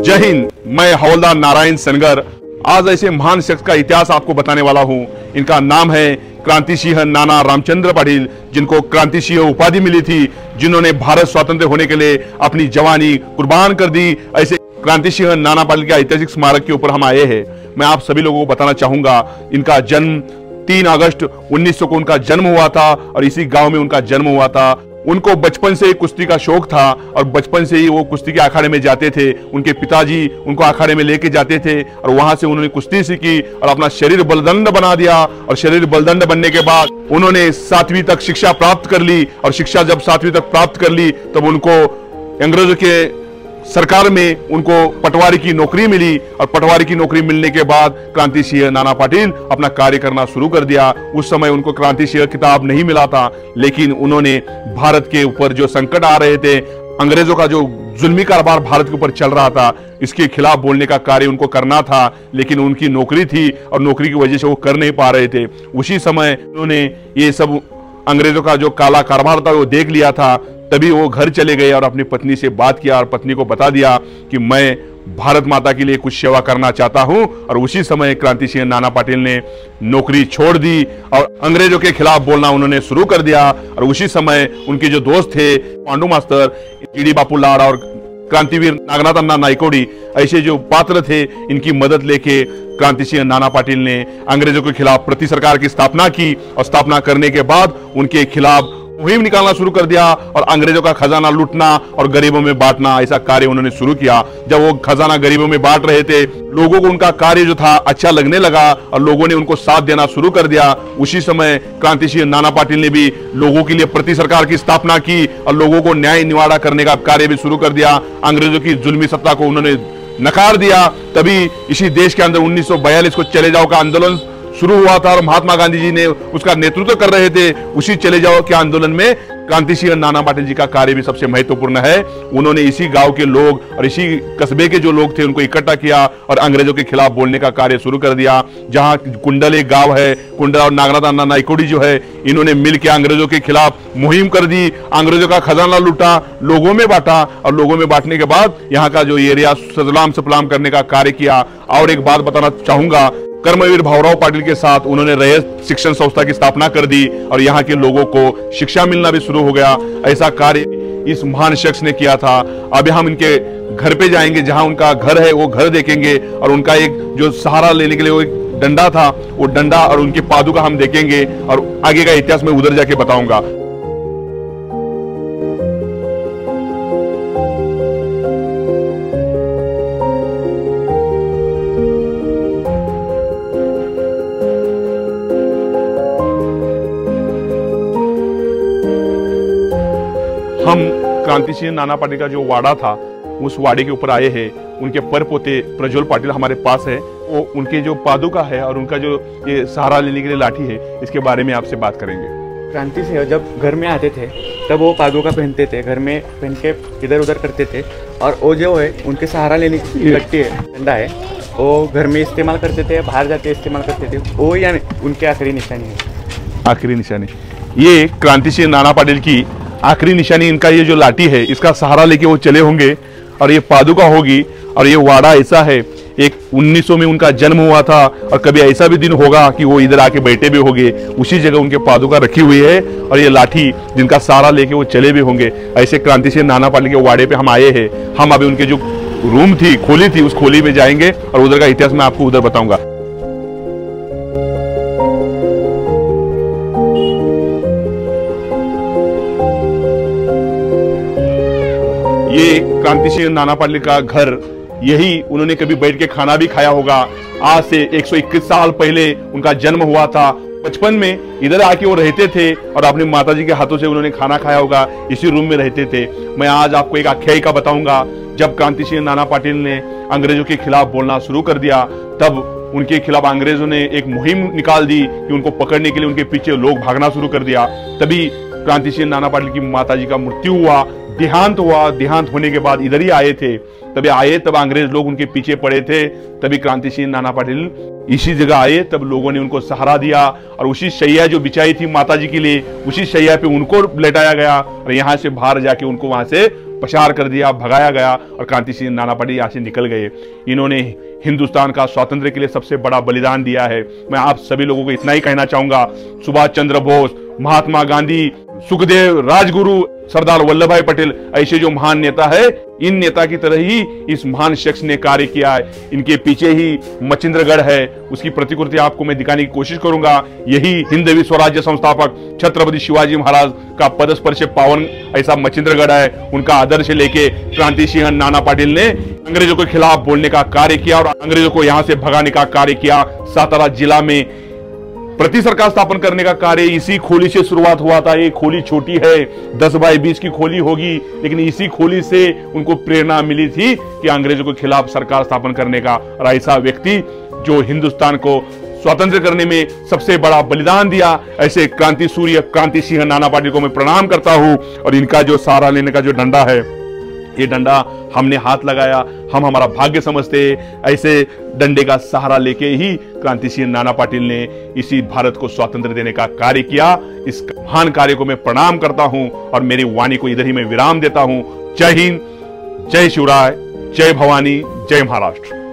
जय हिंद। मैं हवलदार नारायण सनगर आज ऐसे महान शख्स का इतिहास आपको बताने वाला हूं। इनका नाम है क्रांति सिंह नाना रामचंद्र पाटिल, जिनको क्रांति सिंह उपाधि मिली थी, जिन्होंने भारत स्वतंत्र होने के लिए अपनी जवानी कुर्बान कर दी। ऐसे क्रांति सिंह नाना पाटिल के ऐतिहासिक स्मारक के ऊपर हम आए हैं। मैं आप सभी लोगों को बताना चाहूंगा, इनका जन्म 3 अगस्त 1900 को उनका जन्म हुआ था और इसी गांव में उनका जन्म हुआ था। उनको बचपन से ही कुश्ती का शौक था और बचपन से ही वो कुश्ती के अखाड़े में जाते थे। उनके पिताजी उनको अखाड़े में लेके जाते थे और वहां से उन्होंने कुश्ती सीखी और अपना शरीर बलदंड बना दिया। और शरीर बलदंड बनने के बाद उन्होंने 7वीं तक शिक्षा प्राप्त कर ली और शिक्षा जब 7वीं तक प्राप्त कर ली तब उनको अंग्रेजों के सरकार में उनको पटवारी की नौकरी मिली और पटवारी की नौकरी मिलने के बाद क्रांति सिंह नाना पाटिल अपना कार्य करना शुरू कर दिया। उस समय उनको क्रांति सिंह किताब नहीं मिला था, लेकिन उन्होंने भारत के ऊपर जो संकट आ रहे थे, अंग्रेजों का जो जुल्मी कारोबार भारत के ऊपर चल रहा था, इसके खिलाफ बोलने का कार्य उनको करना था। लेकिन उनकी नौकरी थी और नौकरी की वजह से वो कर नहीं पा रहे थे। उसी समय उन्होंने ये सब अंग्रेजों का जो काला कारोबार था वो देख लिया था। तभी वो घर चले गए और अपनी पत्नी से बात किया और पत्नी को बता दिया कि मैं भारत माता के लिए कुछ सेवा करना चाहता हूं। और उसी समय क्रांति सिंह नाना पाटिल ने नौकरी छोड़ दी और अंग्रेजों के खिलाफ बोलना उन्होंने शुरू कर दिया। और उसी समय उनके जो दोस्त थे, पांडु मास्टर, टीडी बापू लाड़ और क्रांतिवीर नागनाथ अन्ना नाइकोडी, ऐसे जो पात्र थे, इनकी मदद लेके क्रांति सिंह नाना पाटिल ने अंग्रेजों के खिलाफ प्रति सरकार की स्थापना की और स्थापना करने के बाद उनके खिलाफ मुहिम निकालना शुरू कर दिया और अंग्रेजों का खजाना लूटना और गरीबों में बांटना, ऐसा कार्य उन्होंने शुरू किया। जब वो खजाना गरीबों में बांट रहे थे, लोगों को उनका कार्य जो था अच्छा लगने लगा और लोगों ने उनको साथ देना शुरू कर दिया। उसी समय क्रांति सिंह नाना पाटिल ने भी लोगों के लिए प्रति सरकार की स्थापना की और लोगों को न्याय निवाड़ा करने का कार्य भी शुरू कर दिया। अंग्रेजों की जुल्मी सत्ता को उन्होंने नकार दिया। तभी इसी देश के अंदर 1942 को चले जाओ का आंदोलन शुरू हुआ था और महात्मा गांधी जी ने उसका नेतृत्व कर रहे थे। उसी चले जाओ के आंदोलन में क्रांति सिंह नाना पाटिल जी का कार्य भी सबसे महत्वपूर्ण है। उन्होंने इसी गांव के लोग और इसी कस्बे के जो लोग थे उनको इकट्ठा किया और अंग्रेजों के खिलाफ बोलने का कार्य शुरू कर दिया। जहां कुंडल एक गांव है, कुंडल और नागनाथ अन्ना नाइकोडी जो है, इन्होंने मिलकर अंग्रेजों के खिलाफ मुहिम कर दी। अंग्रेजों का खजाना लूटा, लोगों में बांटा और लोगों में बांटने के बाद यहाँ का जो एरिया सदलाम सपलाम करने का कार्य किया। और एक बात बताना चाहूंगा, कर्मवीर भाऊराव पाटिल के साथ उन्होंने रयत शिक्षण संस्था की स्थापना कर दी और यहाँ के लोगों को शिक्षा मिलना भी शुरू हो गया। ऐसा कार्य इस महान शख्स ने किया था। अभी हम इनके घर पे जाएंगे, जहां उनका घर है वो घर देखेंगे और उनका एक जो सहारा लेने के लिए वो एक डंडा था, वो डंडा और उनके पादुका हम देखेंगे और आगे का इतिहास मैं उधर जाके बताऊंगा। हम क्रांति सिंह नाना पाटिल का जो वाड़ा था, उस वाड़े के ऊपर आए हैं। उनके परपोते प्रज्वल पाटिल हमारे पास है। वो उनके जो पादुका है और उनका जो ये सहारा लेने के लिए लाठी है, इसके बारे में आपसे बात करेंगे। क्रांति सिंह जब घर में आते थे तब वो पादुका पहनते थे, घर में पहन के इधर उधर करते थे। और वो जो है उनके सहारा लेने की लट्टी है, डंडा है, वो घर में इस्तेमाल करते थे, बाहर जाते इस्तेमाल करते थे। वो या उनकी आखिरी निशानी है। आखिरी निशानी ये क्रांति सिंह नाना पाटिल की आखिरी निशानी, इनका ये जो लाठी है, इसका सहारा लेके वो चले होंगे और ये पादुका होगी। और ये वाड़ा ऐसा है, एक 1900 में उनका जन्म हुआ था और कभी ऐसा भी दिन होगा कि वो इधर आके बैठे भी होंगे। उसी जगह उनके पादुका रखी हुई है और ये लाठी जिनका सहारा लेके वो चले भी होंगे। ऐसे क्रांति सिंह नाना पाटिल के वाड़े पे हम आए हैं। हम अभी उनके जो रूम थी, खोली थी, उस खोली में जाएंगे और उधर का इतिहास मैं आपको उधर बताऊंगा। ये क्रांति सिंह नाना पाटिल का घर, यही उन्होंने कभी बैठ के खाना भी खाया होगा। आज से 121 साल पहले उनका जन्म हुआ था। बचपन में इधर आके वो रहते थे और अपनी माताजी के हाथों से उन्होंने खाना खाया होगा। इसी रूम में रहते थे। मैं आज आपको एक आख्यायिका बताऊंगा। जब क्रांति सिंह नाना पाटिल ने अंग्रेजों के खिलाफ बोलना शुरू कर दिया, तब उनके खिलाफ अंग्रेजों ने एक मुहिम निकाल दी कि उनको पकड़ने के लिए उनके पीछे लोग भागना शुरू कर दिया। तभी क्रांति सिंह नाना पाटिल की माताजी का मृत्यु हुआ, देहांत हुआ। देहांत होने के बाद इधर ही आए थे। तभी आए, तब अंग्रेज लोग उनके पीछे पड़े थे। तभी क्रांति सिंह नाना पाटिल इसी जगह आए, तब लोगों ने उनको सहारा दिया और उसी शैया जो बिछाई थी माताजी के लिए, उसी शैया पे उनको लेटाया गया और यहाँ से बाहर जाके उनको वहां से पछाड़ कर दिया, भगाया गया और क्रांति सिंह नाना पाटिल यहाँ से निकल गए। इन्होंने हिंदुस्तान का स्वातंत्र्य के लिए सबसे बड़ा बलिदान दिया है। मैं आप सभी लोगों को इतना ही कहना चाहूंगा, सुभाष चंद्र बोस, महात्मा गांधी, सुखदेव, राजगुरु, सरदार वल्लभ भाई पटेल, ऐसे जो महान नेता है, इन नेता की तरह ही इस महान शख्स ने कार्य किया है। इनके पीछे ही मचिंद्रगढ़ है, उसकी प्रतिकृति आपको मैं दिखाने की कोशिश करूंगा। यही हिंदवी स्वराज्य संस्थापक छत्रपति शिवाजी महाराज का पदस्पर्श पावन ऐसा मचिंद्रगढ़ है। उनका आदर्श लेके क्रांति सिंह नाना पाटिल ने अंग्रेजों के खिलाफ बोलने का कार्य किया और अंग्रेजों को यहां से भगाने का कार्य किया। सातारा जिला में प्रति सरकार स्थापन करने का कार्य इसी खोली से शुरुआत हुआ था। ये खोली छोटी है, 10 बाई 20 की खोली होगी, लेकिन इसी खोली से उनको प्रेरणा मिली थी कि अंग्रेजों के खिलाफ सरकार स्थापन करने का। और ऐसा व्यक्ति जो हिंदुस्तान को स्वतंत्र करने में सबसे बड़ा बलिदान दिया, ऐसे क्रांति सूर्य क्रांति सिंह नाना पाटिल को मैं प्रणाम करता हूं। और इनका जो सहारा लेने का जो डंडा है, ये डंडा हमने हाथ लगाया, हम हमारा भाग्य समझते। ऐसे डंडे का सहारा लेके ही क्रांति सिंह नाना पाटिल ने इसी भारत को स्वातंत्र्य देने का कार्य किया। इस महान कार्य को मैं प्रणाम करता हूं और मेरी वाणी को इधर ही मैं विराम देता हूं। जय हिंद, जय शिवराय, जय भवानी, जय महाराष्ट्र।